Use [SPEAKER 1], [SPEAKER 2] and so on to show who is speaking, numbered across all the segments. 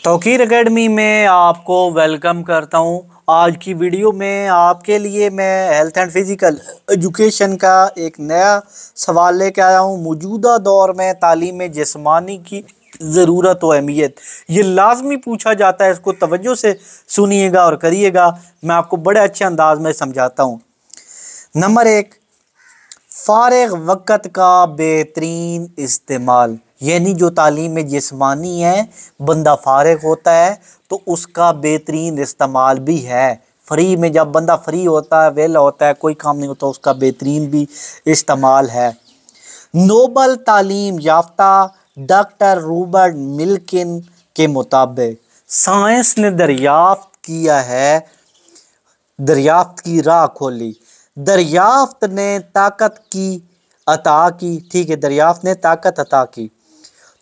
[SPEAKER 1] Tauqeer academy में आपको welcome करता हूं। आज की वीडियो में आपके लिए मैं हेल्थ एंड फिज़िकल एजुकेशन का एक नया सवाल लेकर आया हूं। मौजूदा दौर में तालीम जिस्मानी की ज़रूरत व अहमियत ये लाजमी पूछा जाता है। इसको तवज्जो से सुनिएगा और करिएगा। मैं आपको बड़े अच्छे अंदाज में समझाता हूँ। नंबर एक, फ़ारिग वक़्त का बेहतरीन इस्तेमाल, यानी जो तालीम जिस्मानी है, बंदा फ़ारिग होता है तो उसका बेहतरीन इस्तेमाल भी है। फ्री में जब बंदा फ्री होता है, वेला होता है, कोई काम नहीं होता, उसका बेहतरीन भी इस्तेमाल है। नोबल तालीम याफ्ता डॉक्टर रॉबर्ट मिल्किन के मुताबिक साइंस ने दरियाफ्त की राह खोली। दरियाफ्त ने ताकत की अता की, ठीक है, दरियाफ्त ने ताकत अता की।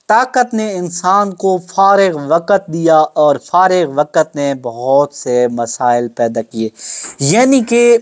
[SPEAKER 1] ताकत ने इंसान को फारिग वक़्त दिया और फारिग वक़्त ने बहुत से मसाइल पैदा किए। यानी कि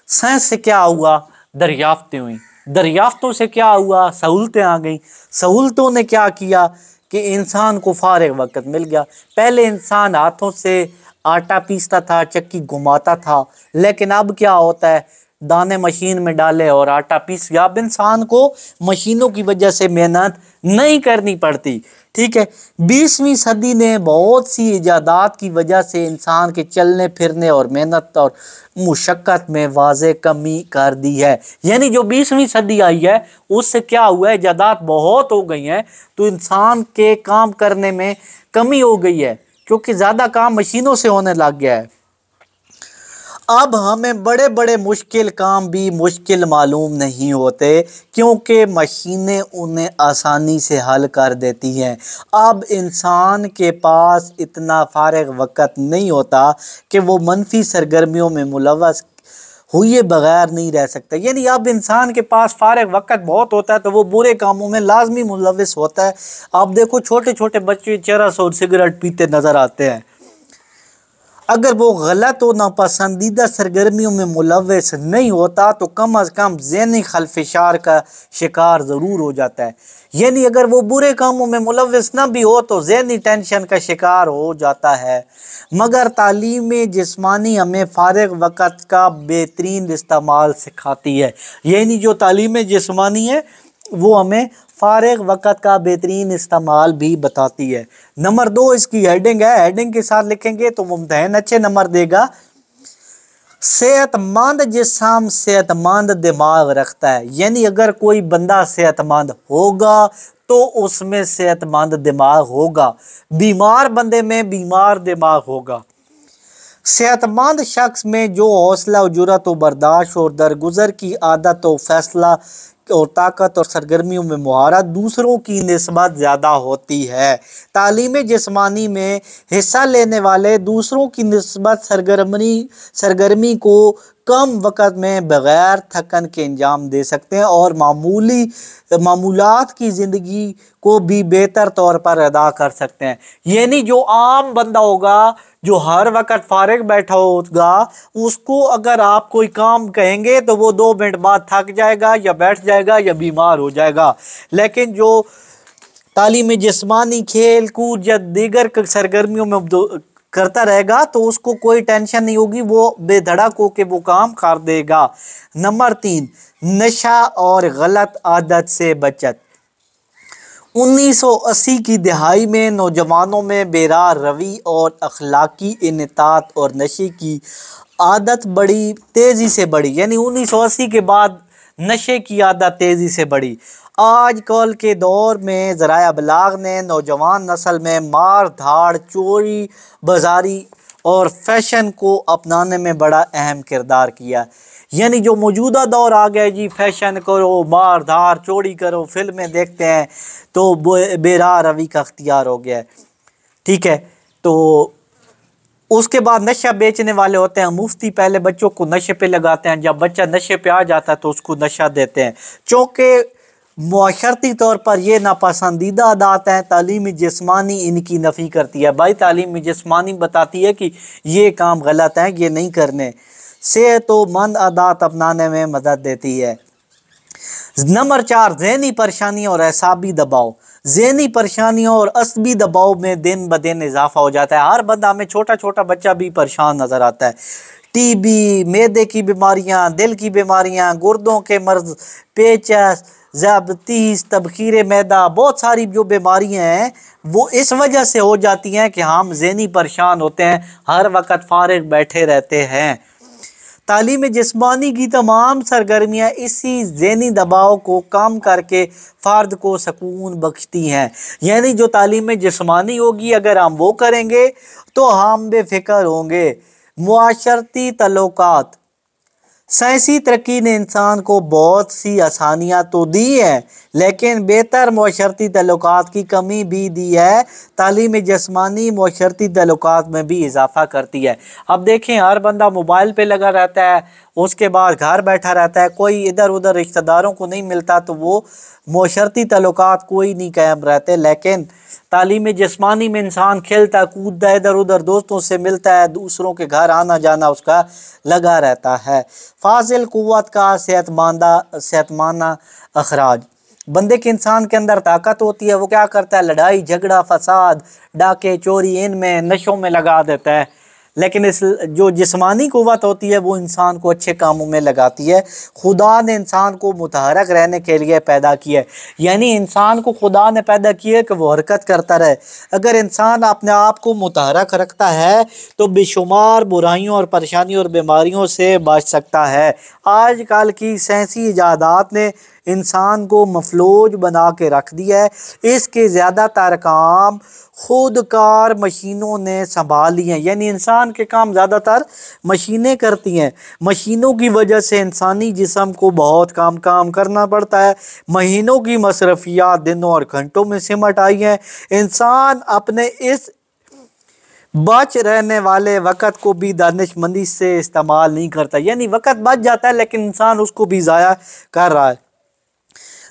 [SPEAKER 1] साइंस से क्या हुआ, दरियाफ्तें हुई। दरियाफ्तों से क्या हुआ, सहूलतें आ गई। सहूलतों ने क्या किया कि इंसान को फारिग वक़्त मिल गया। पहले इंसान हाथों से आटा पीसता था, चक्की घुमाता था, लेकिन अब क्या होता है, दाने मशीन में डाले और आटा पीस गया। अब इंसान को मशीनों की वजह से मेहनत नहीं करनी पड़ती। ठीक है, 20वीं सदी ने बहुत सी इजादात की वजह से इंसान के चलने फिरने और मेहनत और मुशक्क़त में वाज़े कमी कर दी है। यानी जो 20वीं सदी आई है उससे क्या हुआ है, इजादात बहुत हो गई हैं, तो इंसान के काम करने में कमी हो गई है, क्योंकि ज़्यादा काम मशीनों से होने लग गया है। अब हमें बड़े बड़े मुश्किल काम भी मुश्किल मालूम नहीं होते, क्योंकि मशीनें उन्हें आसानी से हल कर देती हैं। अब इंसान के पास इतना फारिग वक़्त नहीं होता कि वो मनफी सरगर्मियों में मुलव्वस हुए बगैर नहीं रह सकता। यानी अब इंसान के पास फारिग वक़्त बहुत होता है तो वो बुरे कामों में लाजमी मुलव्वस होता है। आप देखो, छोटे छोटे बच्चे चरस और सिगरेट पीते नज़र आते हैं। अगर वो गलत और नापसंदीदा सरगर्मियों में मुलव्वस नहीं होता तो कम अज़ कम ज़हनी खलफिशार का शिकार ज़रूर हो जाता है। यानी अगर वो बुरे कामों में मुलव्वस ना भी हो तो ज़हनी टेंशन का शिकार हो जाता है। मगर तालीम जिस्मानी हमें फ़ारिग वक़्त का बेहतरीन इस्तेमाल सिखाती है। यानी जो तालीम जिस्मानी है वो हमें फ़ारिग वक़्त का बेहतरीन इस्तेमाल भी बताती है। नंबर 2 इसकी हेडिंग है, हेडिंग के साथ लिखेंगे तो मुमतहन अच्छे नंबर देगा। सेहतमंद जिस्म सेहतमंद दिमाग रखता है। यानी अगर कोई बंदा सेहतमंद होगा तो उसमें सेहतमंद दिमाग होगा, बीमार बंदे में बीमार दिमाग होगा। सेहतमंद शख्स में जो हौसला और जुर्रत और बर्दाश्त और दरगुजर की आदत और फैसला और ताकत और सरगर्मियों में महारत दूसरों की निस्बत ज़्यादा होती है। तालीम जिस्मानी में हिस्सा लेने वाले दूसरों की निस्बत सरगर्मी को कम वक़्त में बग़ैर थकन के अंजाम दे सकते हैं और मामूलात की ज़िंदगी को भी बेहतर तौर पर अदा कर सकते हैं। यानी जो आम बंदा होगा, जो हर वक्त फारिग बैठा होगा, उसको अगर आप कोई काम कहेंगे तो वो 2 मिनट बाद थक जाएगा या बैठ जाएगा या बीमार हो जाएगा। लेकिन जो तालीम जिस्मानी खेल कूद या दीगर सरगर्मियों में करता रहेगा तो उसको कोई टेंशन नहीं होगी, वो बेधड़क होकर वो काम कर देगा। नंबर 3, नशा और गलत आदत से बचत। 1980 की दहाई में नौजवानों में बेरार रवि और अखलाकी इन्तात और नशे की आदत बड़ी तेज़ी से बढ़ी। यानी 1980 के बाद नशे की आदत तेज़ी से बढ़ी। आजकल के दौर में ज़राए अबलाग ने नौजवान नस्ल में मार धाड़, चोरी बाजारी और फैशन को अपनाने में बड़ा अहम किरदार किया। यानी जो मौजूदा दौर आ गया जी, फैशन करो, मार धाड़, चोरी करो, फिल्में देखते हैं तो बेराह रवि का अख्तियार हो गया है। ठीक है, तो उसके बाद नशा बेचने वाले होते हैं मुफ्ती, पहले बच्चों को नशे पे लगाते हैं, जब बच्चा नशे पे आ जाता है तो उसको नशा देते हैं। चूँकि मुआशरती तौर पर ये नापसंदीदा आदत हैं, तालीम जिस्मानी इनकी नफ़ी करती है। भाई तालीम जिस्मानी बताती है कि ये काम गलत है, ये नहीं करने। सेहतमंद आदत अपनाने में मदद देती है। नंबर 4, ज़हनी परेशानी और एसाबी दबाव। ज़हनी परेशानियों और असबी दबाव में दिन ब दिन इजाफा हो जाता है। हर बंदा में छोटा छोटा बच्चा भी परेशान नज़र आता है। टीबी, मैदे की बीमारियां, दिल की बीमारियां, गुर्दों के मर्ज, पेचस, ज़्यादतीस, तबखीर मैदा, बहुत सारी जो बीमारियां हैं वो इस वजह से हो जाती हैं कि हम ज़हनी परेशान होते हैं, हर वक्त फारिग बैठे रहते हैं। तालीम जिस्मानी की तमाम सरगर्मियाँ इसी ज़हनी दबाव को कम करके फ़र्द को सकून बख्शती हैं। यानी जो तालीम जिस्मानी होगी अगर हम वो करेंगे तो हम बेफ़िक्र होंगे। मुआशरती तल्लुकात, साइंसी तरक्की ने इंसान को बहुत सी आसानियाँ तो दी हैं लेकिन बेहतर मुआशरती तल्लुकात की कमी भी दी है। तालीम जिस्मानी मुआशरती तल्लुकात में भी इजाफा करती है। अब देखें, हर बंदा मोबाइल पे लगा रहता है, उसके बाद घर बैठा रहता है, कोई इधर उधर रिश्तेदारों को नहीं मिलता, तो वो मुआशरती तल्लुकात कोई नहीं कायम रहते। लेकिन तालीम जिस्मानी में इंसान खेलता कूदता है, इधर उधर दोस्तों से मिलता है, दूसरों के घर आना जाना उसका लगा रहता है। फाजिल कुव्वत का सेहतमाना अखराज, बंदे के इंसान के अंदर ताकत होती है, वो क्या करता है, लड़ाई झगड़ा फसाद डाके चोरी इनमें नशों में लगा देता है। लेकिन इस जो जिस्मानी कुव्वत होती है वो इंसान को अच्छे कामों में लगाती है। खुदा ने इंसान को मुतहरक रहने के लिए पैदा किया है, यानी इंसान को खुदा ने पैदा किया है कि वो हरकत करता रहे। अगर इंसान अपने आप को मुतहरक रखता है तो बेशुमार बुराइयों और परेशानियों और बीमारियों से बच सकता है। आजकल की साइंसी इजादात ने इंसान को मफलूज बना के रख दिया है। इसके ज़्यादातर काम खुदकार मशीनों ने संभाल लिए हैं, यानी इंसान के काम ज़्यादातर मशीनें करती हैं। मशीनों की वजह से इंसानी जिस्म को बहुत काम करना पड़ता है। महीनों की मसरफियात दिनों और घंटों में सिमट आई हैं। इंसान अपने इस बच रहने वाले वक़्त को भी दानिशमंदी से इस्तेमाल नहीं करता, यानी वक़्त बच जाता है लेकिन इंसान उसको भी ज़ाया कर रहा है।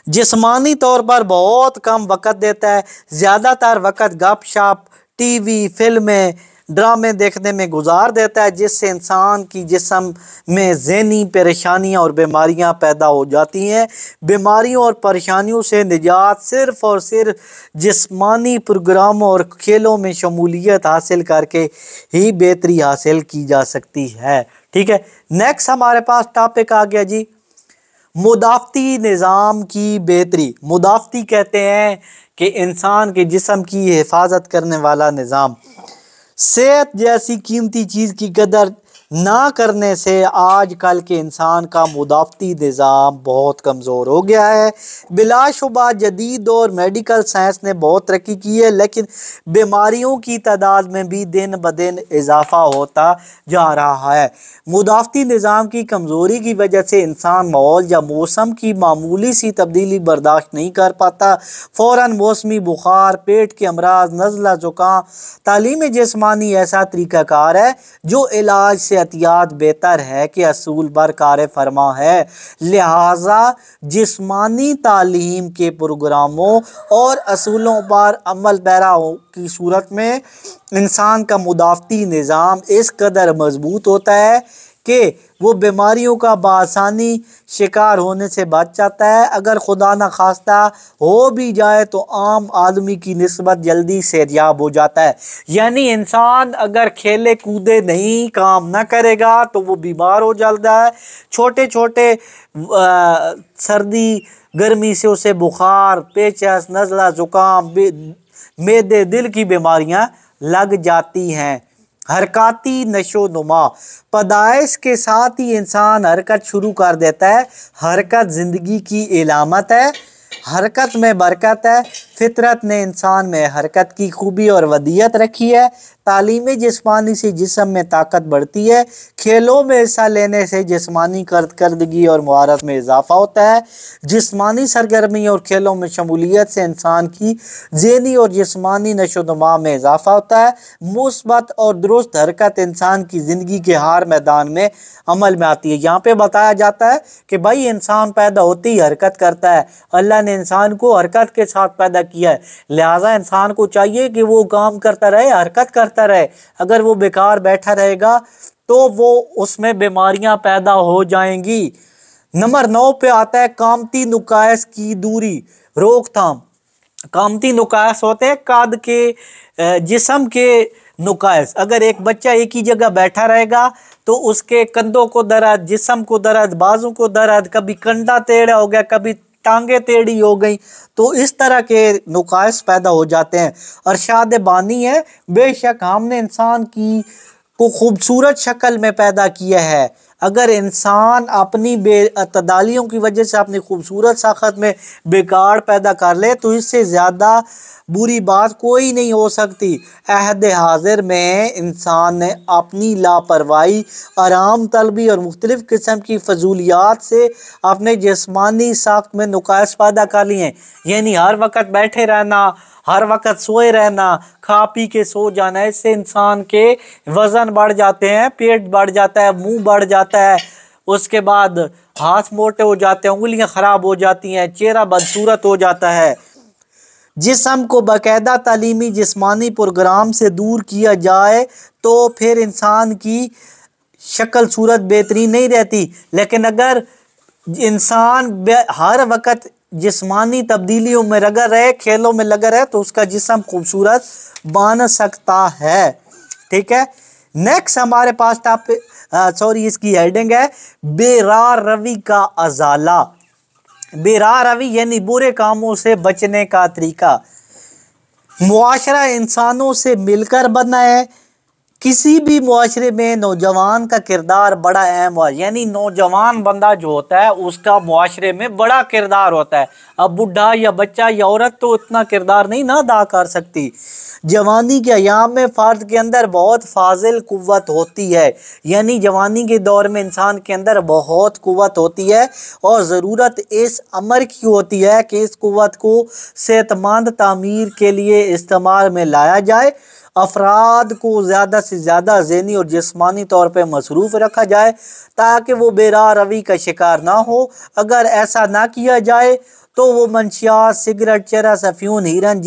[SPEAKER 1] जिस्मानी तौर पर बहुत कम वक़्त देता है, ज़्यादातर वक़्त गपशप, टीवी, फिल्में, ड्रामे देखने में गुजार देता है, जिससे इंसान की जिस्म में ज़हनी परेशानियाँ और बीमारियाँ पैदा हो जाती हैं। बीमारियों और परेशानियों से निजात सिर्फ़ और सिर्फ जिस्मानी प्रोग्रामों और खेलों में शमूलियत हासिल करके ही बेहतरी हासिल की जा सकती है। ठीक है, नेक्स्ट हमारे पास टॉपिक आ गया जी, मुदाफ़ती निज़ाम की बेहतरी। मुदाफ़ती कहते हैं कि इंसान के जिस्म की हिफाजत करने वाला निज़ाम। सेहत जैसी कीमती चीज़ की कदर ना करने से आजकल के इंसान का मुदाफ़ती निज़ाम बहुत कमज़ोर हो गया है। बिलाशुबा जदीद और मेडिकल साइंस ने बहुत तरक्की की है लेकिन बीमारियों की तादाद में भी दिन ब दिन इजाफ़ा होता जा रहा है। मुदाफ़ती निज़ाम की कमज़ोरी की वजह से इंसान माहौल या मौसम की मामूली सी तब्दीली बर्दाश्त नहीं कर पाता, फ़ौरन मौसमी बुखार, पेट के अमराज, नज़ला ज़ुकाम। तालीम जिस्मानी ऐसा तरीक़ाकार है जो इलाज से एहतियात बेहतर है कि असूल पर कार फरमा है। लिहाजा जिस्मानी तालीम के प्रोग्रामों और असूलों पर अमल पैरा की सूरत में इंसान का मुदाफ़ती निज़ाम इस कदर मजबूत होता है कि वो बीमारियों का बआसानी शिकार होने से बच जाता है। अगर खुदा न खास्ता हो भी जाए तो आम आदमी की निस्बत जल्दी सेहतयाब हो जाता है। यानी इंसान अगर खेले कूदे नहीं, काम ना करेगा तो वो बीमार हो जाता है। छोटे छोटे सर्दी गर्मी से उसे बुखार, पेचस, नज़ला ज़ुकाम, मैदे, दिल की बीमारियां लग जाती हैं। हरकती नशो नुमा, पैदाइश के साथ ही इंसान हरकत शुरू कर देता है। हरकत ज़िंदगी की इलामत है, हरकत में बरकत है। फितरत ने इंसान में हरकत की खूबी और वदियत रखी है। तालीम जिस्मानी से जिस्म में ताकत बढ़ती है। खेलों में हिस्सा लेने से जिस्मानी कारकर्दगी और महारत में इजाफा होता है। जिस्मानी सरगर्मी और खेलों में शमूलियत से इंसान की ज़हनी और जिस्मानी नशोनुमा में इजाफा होता है। मुस्बत और दुरुस्त हरकत इंसान की ज़िंदगी के हर मैदान में अमल में आती है। यहाँ पे बताया जाता है कि भाई इंसान पैदा होते ही हरकत करता है। अल्लाह ने इंसान को हरकत के साथ पैदा किया है, लिहाजा इंसान को चाहिए कि वो काम करता रहे, हरकत करता रहे। अगर वो बेकार बैठा रहेगा तो वो उसमें बीमारियां पैदा हो जाएंगी। नंबर 9 पे आता है कामती नुकाइस की दूरी, रोकथाम। कामती नुकास होते हैं कद के जिस्म के नुकास। अगर एक बच्चा एक ही जगह बैठा रहेगा तो उसके कंधों को दर्द, जिस्म को दर्द, बाजू को दर्द, कभी कंधा टेढ़ा हो गया, कभी टांगे टेढ़ी हो गई, तो इस तरह के नुकास पैदा हो जाते हैं। अरशाद बानी है, बेशक हमने इंसान की को खूबसूरत शक्ल में पैदा किया है। अगर इंसान अपनी बेअतदालियों की वजह से अपनी खूबसूरत साखत में बिगाड़ पैदा कर ले तो इससे ज़्यादा बुरी बात कोई नहीं हो सकती। अहद हाजिर में इंसान ने अपनी लापरवाही, आराम तलबी और मुख्तलिफ़ किस्म की फजूलियात से अपने जिस्मानी साख्त में नुकास पैदा कर लिए हैं। यानी हर वक्त बैठे रहना, हर वक्त सोए रहना, खा पी के सो जाना, इससे इंसान के वज़न बढ़ जाते हैं, पेट बढ़ जाता है, मुंह बढ़ जाता है, उसके बाद हाथ मोटे हो जाते हैं, उंगलियां ख़राब हो जाती हैं, चेहरा बदसूरत हो जाता है। जिस्म को बाकायदा तालीमी जिस्मानी प्रोग्राम से दूर किया जाए तो फिर इंसान की शक्ल सूरत बेहतरीन नहीं रहती। लेकिन अगर इंसान हर वक्त जिस्मानी तब्दीलियों में लगा रहे, खेलों में लगा रहे, तो उसका जिस्म खूबसूरत बन सकता है। ठीक है, नेक्स्ट हमारे पास इसकी हेडिंग है बेरार रवि का अजाला। बेरार रवि यानी बुरे कामों से बचने का तरीका। मुआशरा इंसानों से मिलकर बना है। किसी भी मुआशरे में नौजवान का किरदार बड़ा अहम है, यानी नौजवान बंदा जो होता है उसका मुआशरे में बड़ा किरदार होता है। अब बुढ़ा या बच्चा या औरत तो उतना किरदार नहीं ना अदा कर सकती। जवानी के अयाम में फ़र्द के अंदर बहुत फाजिल कुव्वत होती है, यानी जवानी के दौर में इंसान के अंदर बहुत कुव्वत होती है और ज़रूरत इस अमर की होती है कि इस कुव्वत को सेहतमंद तामीर के लिए इस्तेमाल में लाया जाए। अफराद को ज़्यादा से ज़्यादा ज़हनी और जिस्मानी तौर पर मसरूफ़ रखा जाए ताकि वो बेरार रवि का शिकार ना हो। अगर ऐसा ना किया जाए तो वो मंशियात, सिगरेट, चरस, अफ्यून, हेरोइन,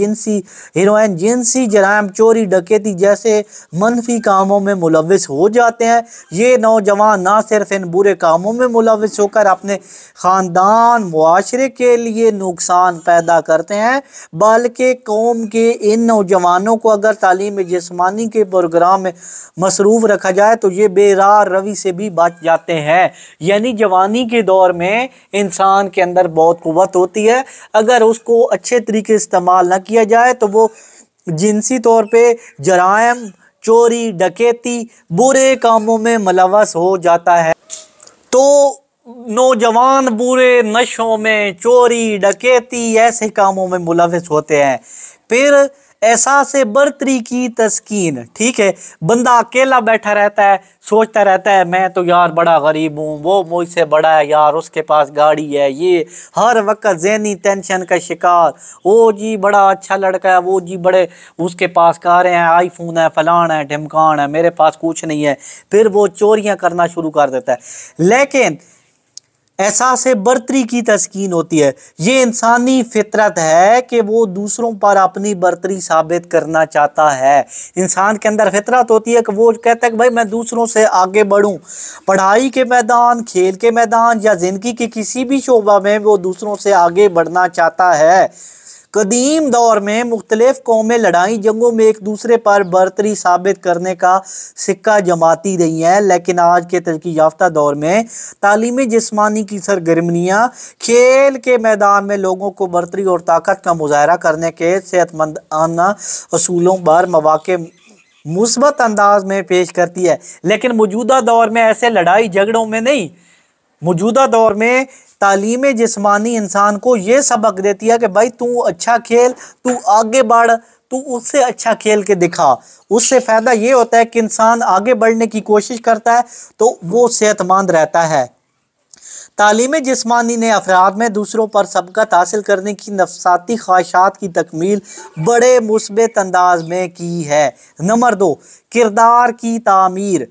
[SPEAKER 1] जिनसी जराइम, चोरी, डकैती जैसे मनफी कामों में मुलविस हो जाते हैं। ये नौजवान ना सिर्फ इन बुरे कामों में मुलविस होकर अपने ख़ानदान, मुआशरे के लिए नुकसान पैदा करते हैं, बल्कि कौम के इन नौजवानों को अगर तालीम जिस्मानी के प्रोग्राम में मसरूफ़ रखा जाए तो ये बेरार रवि से भी बच जाते हैं। यानी जवानी के दौर में इंसान के अंदर बहुत कुव्वत होती है, अगर उसको अच्छे तरीके से इस्तेमाल ना किया जाए तो वो जिनसी तौर पे जराइम, चोरी, डकैती, बुरे कामों में मुलव्वस हो जाता है। तो नौजवान बुरे नशों में, चोरी, डकैती ऐसे कामों में मुलव्वस होते हैं। फिर एहसास बर्तरी की तस्कीन। ठीक है, बंदा अकेला बैठा रहता है, सोचता रहता है मैं तो यार बड़ा गरीब हूँ, वो मुझसे बड़ा है यार, उसके पास गाड़ी है, ये हर वक्त ज़हनी टेंशन का शिकार। वो जी बड़ा अच्छा लड़का है, वो जी बड़े उसके पास कारें हैं, आईफोन है, फलान है, ढिमकान है, मेरे पास कुछ नहीं है। फिर वो चोरियाँ करना शुरू कर देता है। लेकिन एहसास बर्तरी की तस्कीन होती है। ये इंसानी फितरत है कि वो दूसरों पर अपनी बर्तरी साबित करना चाहता है। इंसान के अंदर फितरत होती है कि वो कहता है कि भाई मैं दूसरों से आगे बढ़ूं। पढ़ाई के मैदान, खेल के मैदान या ज़िंदगी के किसी भी शोबा में वो दूसरों से आगे बढ़ना चाहता है। कदीम दौर में मुख्तलिफ कौमें लड़ाई जंगों में एक दूसरे पर बर्तरी साबित करने का सिक्का जमाती रही हैं, लेकिन आज के तरक्की याफ्ता दौर में तालीमी जिस्मानी की सरगर्मियाँ खेल के मैदान में लोगों को बर्तरी और ताकत का मुजाहरा करने के सेहतमंदाना असूलों पर मौके मुस्बत अंदाज में पेश करती है। लेकिन मौजूदा दौर में ऐसे लड़ाई झगड़ों में नहीं, मौजूदा दौर में तालीम जिस्मानी इंसान को ये सबक देती है कि भाई तू अच्छा खेल, तू आगे बढ़, तू उससे अच्छा खेल के दिखा। उससे फ़ायदा ये होता है कि इंसान आगे बढ़ने की कोशिश करता है तो वो सेहतमंद रहता है। तालीम जिस्मानी ने अफराद में दूसरों पर सबकत हासिल करने की नफसाती ख्वाहिशात की तकमील बड़े मुस्बत अंदाज में की है। नंबर 2, किरदार की तामीर।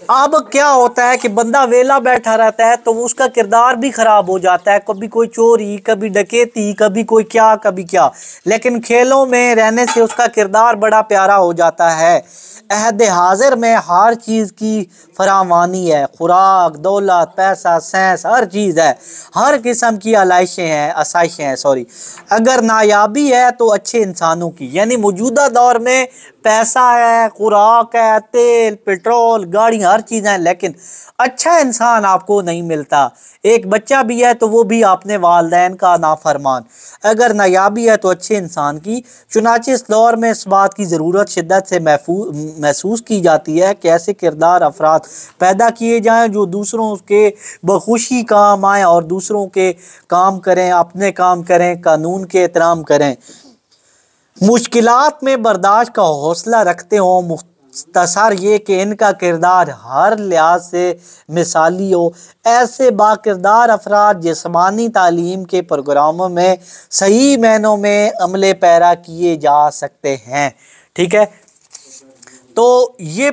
[SPEAKER 1] अब क्या होता है कि बंदा वेला बैठा रहता है तो उसका किरदार भी खराब हो जाता है, कभी कोई चोरी, कभी डकैती, कभी कोई क्या कभी क्या। लेकिन खेलों में रहने से उसका किरदार बड़ा प्यारा हो जाता है। अहद हाजिर में हर चीज़ की फरावानी है, खुराक, दौलत, पैसा, सेंस, हर चीज़ है। हर किस्म की आलाइशें हैं, आसाइशें हैं, सॉरी। अगर नायाबी है तो अच्छे इंसानों की, यानी मौजूदा दौर में पैसा है, खुराक है, तेल, पेट्रोल, गाड़ी, हर चीज़ है, लेकिन अच्छा इंसान आपको नहीं मिलता। एक बच्चा भी है तो वो भी अपने वालिदैन का नाफरमान। अगर नायाबी है तो अच्छे इंसान की। चुनांचे इस दौर में इस बात की ज़रूरत शिद्दत से महसूस की जाती है कि ऐसे किरदार अफराद पैदा किए जाएं जो दूसरों के बखुशी काम आएँ और दूसरों के काम करें, अपने काम करें, कानून के एहतराम करें, मुश्किलात में बर्दाश्त का हौसला रखते हों। मुख्तसर ये कि इनका किरदार हर लिहाज से मिसाली हो। ऐसे बाकिरदार अफराद जिस्मानी तालीम के प्रोग्रामों में सही मायनों में अमले पैरा किए जा सकते हैं। ठीक है, तो ये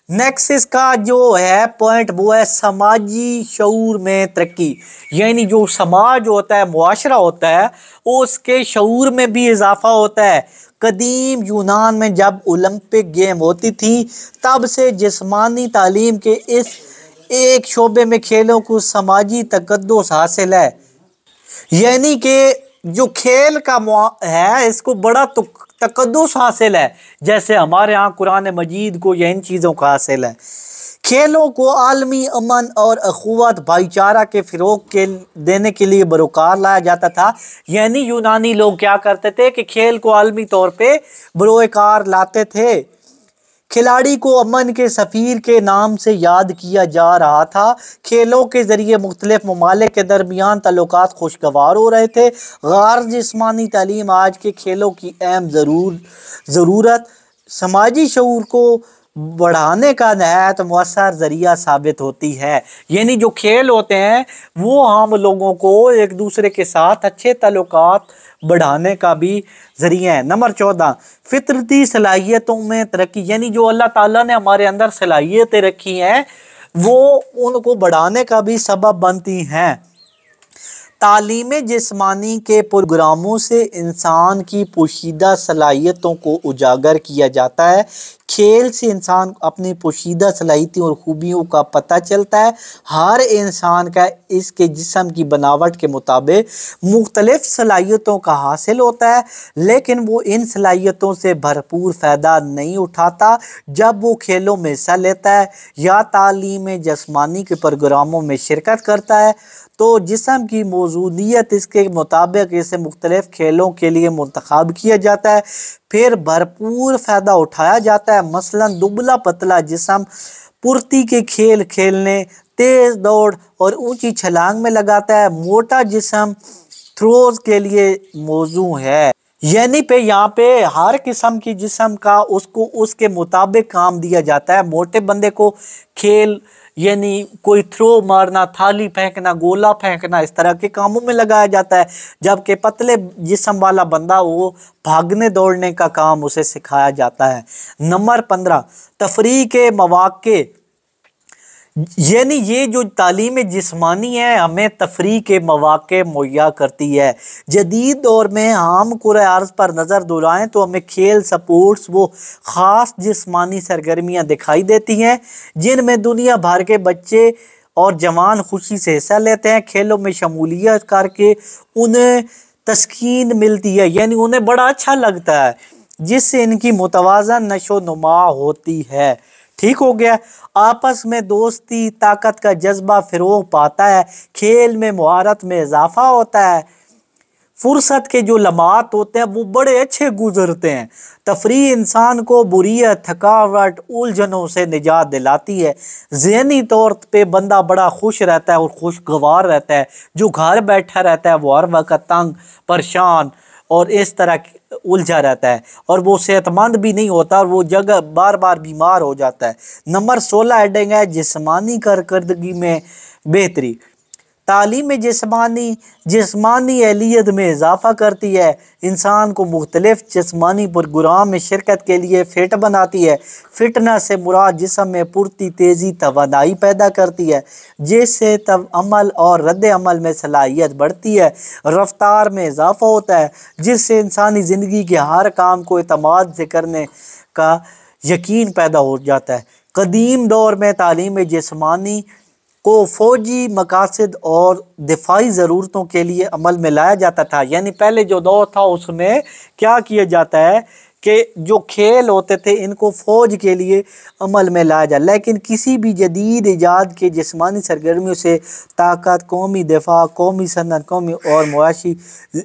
[SPEAKER 1] नेक्स्ट इसका जो है पॉइंट वो है समाजी शऊर में तरक्की। यानी जो समाज होता है, मुआशरा होता है, उसके शऊर में भी इजाफा होता है। कदीम यूनान में जब ओलंपिक गेम होती थी तब से जिस्मानी तालीम के इस एक शोबे में खेलों को समाजी तकद्दुस हासिल है। यानी कि जो खेल का है इसको बड़ा तकद्दुस हासिल है, जैसे हमारे यहाँ कुरान मजीद को या इन चीज़ों का हासिल है। खेलों को आलमी अमन और अखुवत भाईचारा के फ़रोग़ के देने के लिए बरोकार लाया जाता था। यानी यूनानी लोग क्या करते थे कि खेल को आलमी तौर पे बरोकार लाते थे। खिलाड़ी को अमन के सफ़ीर के नाम से याद किया जा रहा था। खेलों के ज़रिए मुख्तलिफ ममालिक के दरमियान ताल्लुकात खुशगवार हो रहे थे। गैर जिस्मानी तालीम आज के खेलों की अहम ज़रूरत समाजी शऊर को बढ़ाने का नहायत मौसर ज़रिया साबित होती है। यानी जो खेल होते हैं वो हम लोगों को एक दूसरे के साथ अच्छे ताल्लुकात बढ़ाने का भी ज़रिया है। नंबर 14, फितरती सलाहियतों में तरक्की। यानी जो अल्लाह ताला ने हमारे अंदर सलाहियतें रखी हैं वो उनको बढ़ाने का भी सबब बनती हैं। तालीम जिस्मानी के प्रोग्रामों से इंसान की पोशीदा सलाहियतों को उजागर किया जाता है। खेल से इंसान अपनी पोशीदा सलाहियतों और खूबियों का पता चलता है। हर इंसान का इसके जिस्म की बनावट के मुताबिक मुख्तलिफ सलाहियतों का हासिल होता है, लेकिन वो इन सलाहियतों से भरपूर फ़ायदा नहीं उठाता। जब वो खेलों में हिस्सा लेता है या तालीम जिस्मानी के प्रोग्रामों में शिरकत करता है तो जिस्म की मौजूदियत इसके मुताबिक इसे मुख्तलिफ खेलों के लिए मुंतखब किया जाता है, फिर भरपूर फ़ायदा उठाया जाता है। मसलन दुबला पतला जिस्म फुर्ती के खेल खेलने, तेज़ दौड़ और ऊंची छलांग में लगाता है। मोटा जिस्म थ्रोज के लिए मौजू है। यानी पे यहाँ पे हर किस्म की जिस्म का उसको उसके मुताबिक काम दिया जाता है। मोटे बंदे को खेल यानी कोई थ्रो मारना, थाली फेंकना, गोला फेंकना, इस तरह के कामों में लगाया जाता है, जबकि पतले जिस्म वाला बंदा वो भागने दौड़ने का काम उसे सिखाया जाता है। नंबर 15, तफरीह के मौक़े। यानी ये जो तालीम जिस्मानी है हमें तफरीह के मौक़े मुहैया करती है। जदीद दौर में हम कुरान अर्ज़ पर नज़र दौड़ाएँ तो हमें खेल, स्पोर्ट्स वो ख़ास जिस्मानी सरगर्मियाँ दिखाई देती हैं जिनमें दुनिया भर के बच्चे और जवान खुशी से हिस्सा लेते हैं। खेलों में शमूलियत करके उन्हें तस्कीन मिलती है, यानी उन्हें बड़ा अच्छा लगता है, जिससे इनकी मुतवाज़न नशो नुमा होती है। ठीक हो गया। आपस में दोस्ती, ताकत का जज्बा फ़रोग़ पाता है। खेल में मुहारत में इजाफा होता है। फुर्सत के जो लम्हात होते हैं वो बड़े अच्छे गुजरते हैं। तफरीह इंसान को बुरियत, थकावट, उलझनों से निजात दिलाती है। ज़हनी तौर पे बंदा बड़ा खुश रहता है और खुशगवार रहता है। जो घर बैठा रहता है वो हर वक्त तंग, परेशान और इस तरह उलझा रहता है और वो सेहतमंद भी नहीं होता और वो जगह बार बार बीमार हो जाता है। नंबर 16 हेडिंग है जिस्मानी कारकर्दगी में बेहतरी। तालीम जिस्मानी जिस्मानी एहलियत में इजाफ़ा करती है, इंसान को मुख्तलिफ जिस्मानी प्रोग्राम में शिरकत के लिए फिट बनाती है। फिटनेस से मुराद जिस्म में फुर्ती, तेज़ी, तवानाई पैदा करती है, जिससे तब अमल और रद्द अमल में सलाहियत बढ़ती है। रफ्तार में इजाफ़ा होता है, जिससे इंसानी ज़िंदगी के हर काम को एतमाद से करने का यकीन पैदा हो जाता है। कदीम दौर में तालीम जिस्मानी को फ़ौजी मकासद और दिफाई ज़रूरतों के लिए अमल में लाया जाता था। यानी पहले जो दौर था उसमें क्या किया जाता है कि जो खेल होते थे इनको फ़ौज के लिए अमल में लाया जाए। लेकिन किसी भी जदीद इजाद के जिस्मानी सरगर्मियों से ताकत, कौमी दिफा, कौमी सनत, कौमी और मुआशी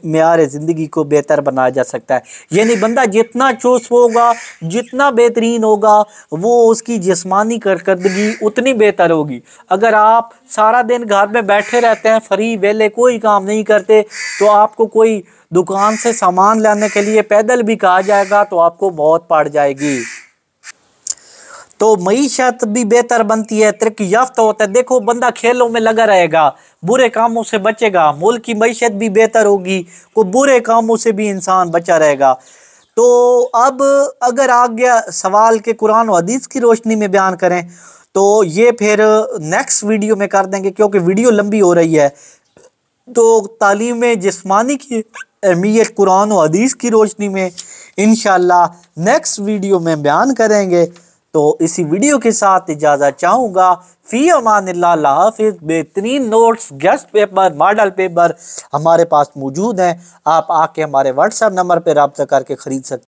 [SPEAKER 1] मेयार ज़िंदगी को बेहतर बनाया जा सकता है। यानी बंदा जितना चुस्त होगा, जितना बेहतरीन होगा, वो उसकी जिस्मानी कारकर्दगी उतनी बेहतर होगी। अगर आप सारा दिन घर में बैठे रहते हैं, फ्री वेले कोई काम नहीं करते, तो आपको कोई दुकान से सामान लाने के लिए पैदल भी कहा जाएगा तो आपको मौत पड़ जाएगी। तो मईशत भी बेहतर बनती है, तरक्की याफ्ता होता है। देखो बंदा खेलों में लगा रहेगा, बुरे कामों से बचेगा, मुल्क की मईशत भी बेहतर होगी, को बुरे कामों से भी इंसान बचा रहेगा। तो अब अगर आ गया सवाल के कुरान और हदीस की रोशनी में बयान करें, तो ये फिर नेक्स्ट वीडियो में कर देंगे क्योंकि वीडियो लंबी हो रही है। तो तालीम जिस्मानी की अहमियत कुरान और हदीस की रोशनी में इंशाअल्लाह नेक्स्ट वीडियो में बयान करेंगे। तो इसी वीडियो के साथ इजाज़त चाहूँगा। फ़ी अमानिल्लाह, अल्लाह हाफ़िज़। बेहतरीन notes, guest paper, model paper हमारे पास मौजूद हैं। आप आके हमारे व्हाट्सएप नंबर पर रब्ता करके ख़रीद सकते हैं।